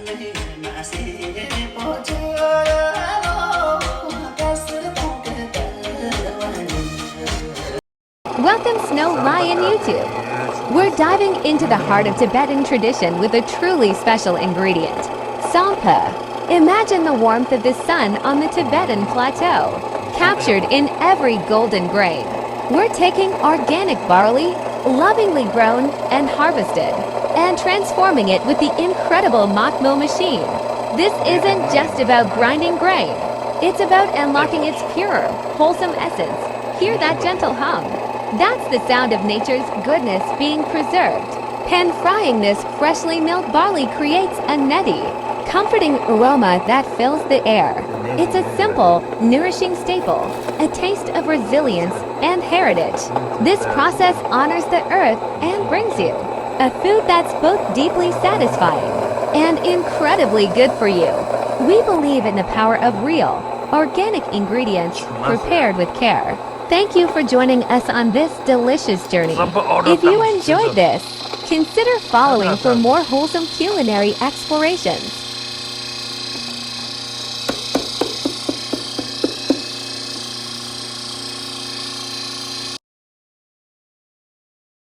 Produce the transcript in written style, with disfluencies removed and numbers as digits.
Welcome Snow Lion YouTube. We're diving into the heart of Tibetan tradition with a truly special ingredient, Tsampa. Imagine the warmth of the sun on the Tibetan plateau, captured in every golden grain. We're taking organic barley, lovingly grown and harvested, and transforming it with the incredible mock mill machine. This isn't just about grinding grain. It's about unlocking its pure, wholesome essence. Hear that gentle hum? That's the sound of nature's goodness being preserved. Pan-frying this freshly milled barley creates a nutty, comforting aroma that fills the air. It's a simple, nourishing staple, a taste of resilience and heritage. This process honors the earth and brings you a food that's both deeply satisfying and incredibly good for you. We believe in the power of real, organic ingredients prepared with care. Thank you for joining us on this delicious journey. If you enjoyed this, consider following for more wholesome culinary explorations.